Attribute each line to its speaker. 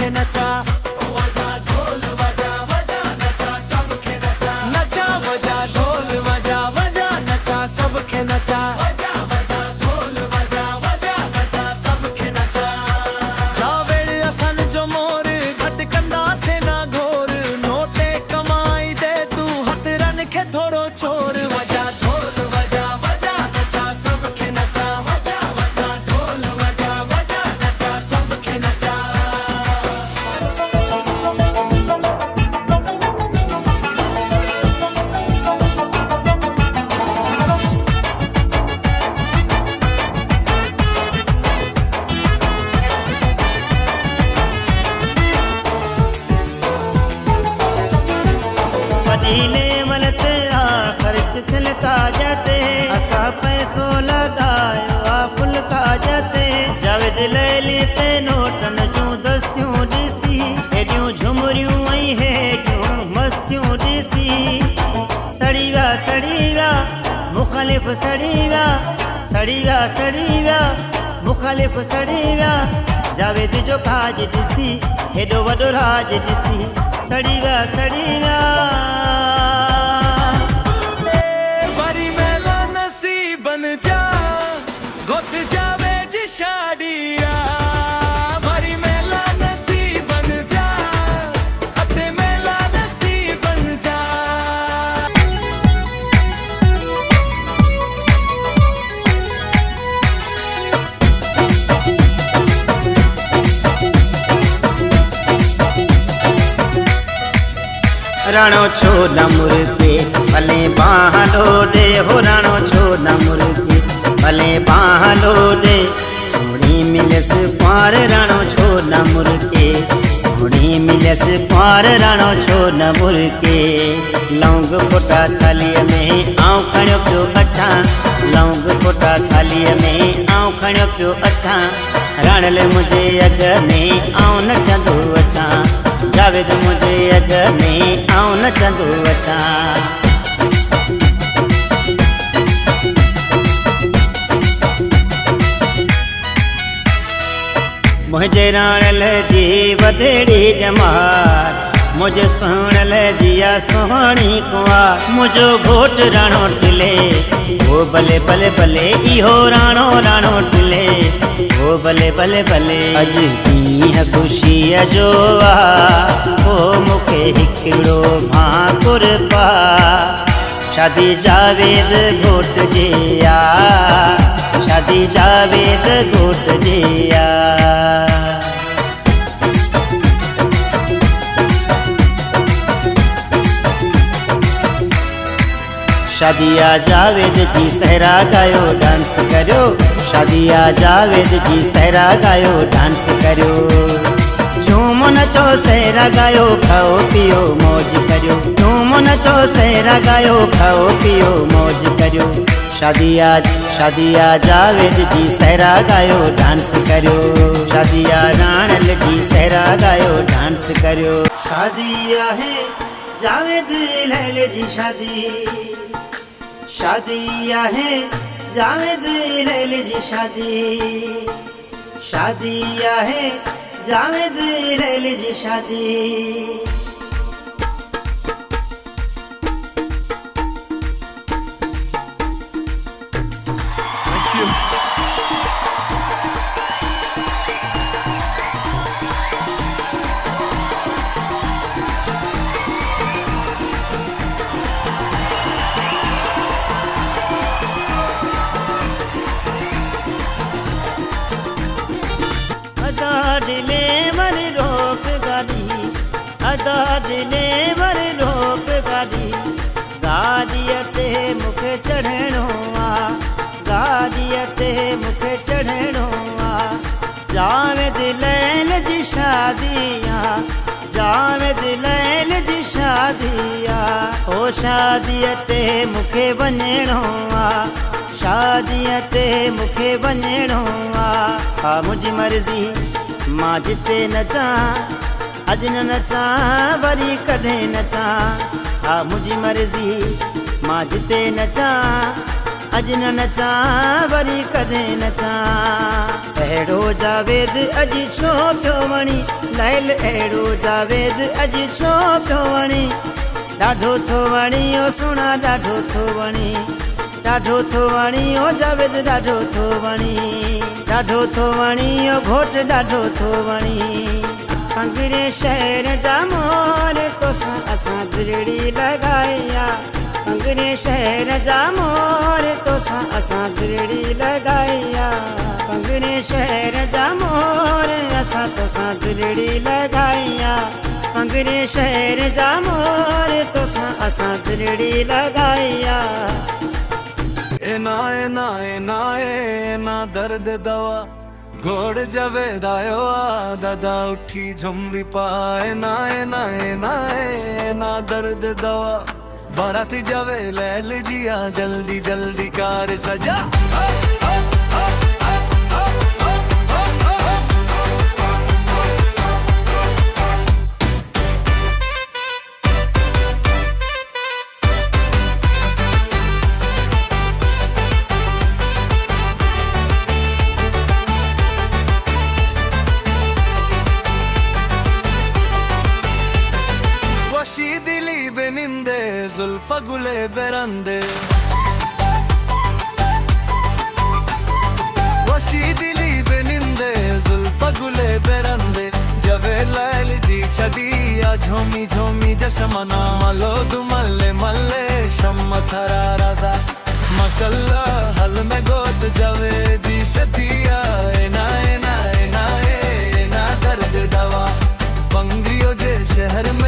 Speaker 1: सबके नचा, वजा ढोल वजा वजा नचा सबके नचा, नचा वजा ढोल वजा वजा नचा सबके नचा, वजा वजा ढोल वजा वजा नचा सबके नचा। जावेड़ असन जो मोर घट कंदा से ना घोर, नोटे कमाई दे तू हथ रन के थोड़ो चोर, वजा ढोल वजा वजा नचा सबके नचा, वजा वजा ढोल वजा वजा नचा सबके नचा।
Speaker 2: वडीले मलते आ खर्च थिलका जाते, असा पैसो लगायो आ फुलका जाते। जावेद ले लेते नोटन जूं दस्तियूं ॾिसी, हेॾियूं झुमरियूं ऐं हेॾियूं मस्तियूं ॾिसी। सड़ी विया मुख़ालिफ़ सड़ी विया, सड़ी विया मुख़ालिफ़ सड़ी विया। जावेद जो काज ॾिसी, हेॾो वॾो राज ॾिसी, सड़ी विया
Speaker 1: वरी मेला नसीब बन जा, घुट जावे जी शादिया, वरी मेला नसीब बन जा, अते मेला नसीब बन जा।
Speaker 2: राणो छो न मुर्गे भले बाहलो दे, हो राणो छो न मुर्गे भले बाहलो दे। सोनी मिलस पार राणो छो न मुर्गे, सोनी मिलस पार राणो छो न मुर्गे। लौंग फोटा थालीअ में आऊं खणियो पियो अचां, लौंग फोटा थालीअ में आऊं खणियो पियो अचां। राणल मुंहिंजे अॻ में आऊं नचंदो अचां, जावेद मुझे अग में आऊं नचंदो अचां। मुझे राणल जी वडेड़ी जमात, मुझे सुहणल जिया सुहाणी कुंवार। मुझो घोट राणो टिले, ओ भले भले भले इहो राणो राणो टिले, ओ भले भले भले। अज ॾींहुं ख़ुशीअ जो आ, ओ मूंखे हिकिड़ो भाकुर पा। शादी जावेद घोट जे आ, शादी जावेद घोट जे आ। शादिया जावेद जी सहरा गायो डांस करो, शादिया जावेद जी सहरा गायो डांस करो। झूम नचो सहरा गायो, खाओ पियो मौज करो, झूम नचो सहरा गायो, खाओ पियो मौज करो। शादिया जावेद जी सहरा गायो डांस करो, शादिया राणल जी सहरा गायो डांस करो। शादिया है जावेद लैल जी शादी, शादिया है जावेद लैल जी शादी, शादिया है जावेद लैल जी शादी। दिले मर रोक गाड़ी, अदा दिले मर रोक गाड़ी। गाड़ीअ ते मूंखे चढ़णो आ, गाड़ीअ ते मूंखे चढ़णो आ। जावेद लैल जी शादी आ, जावेद लैल जी शादी आ। ओ शादीअ ते मूंखे वञणो आ, शादीअ ते मूंखे वञणो आ। हा मुंहिंजी मर्ज़ी मां जिते नचां, अॼु न नचां वरी कॾहिं नचां। हा मुंहिंजी मर्ज़ी मां जिते नचां, अज न नचा वरी कॾहिं नचा। अहिड़ो जावेद अॼु छो पियो वणी, लैल अहिड़ो जावेद अॼु छो पियो वणी। ॾाढो थो वणी ओ सुहिणा ॾाढो थो वणी, ॾाढो थो वणी ओ जावेद ॾाढो थो वणी, ॾाढो थो वणी ओ घोट ॾाढो थो वणी। पंगरे शहर जा मोर तोसां असां दिलड़ी लॻाया, पंगरे शहर जा मोर तोसां असां दिलड़ी लॻाया, पंगरे शहर जा मोर असां तोसां दिलड़ी लॻाया, पंगरे शहर जा मोर तोसां असां दिलड़ी लॻाया।
Speaker 1: एना एना एना एना दर्द दवा घोड़ जावेद आयो आ, दादा उठी झुमरी पाए। ना एना एना एना दर्द दवा बाराती जावे लैल जिया, जल्दी जल्दी कार सजा। दिली बेनिंदे जुल्फा गुले बेरंदे, वशी दिली बेनिंदे जुल्फा गुले बेरंदे। जवे लैल जी छदिया झोमी झोमी जशमना, मलो दुमल्ले मल्ले शम थरा रजा। माशाल्लाह हल में गोत जवे जी शदिया, एना एना एना एना दर्द दवा। बंगियो जे शहर में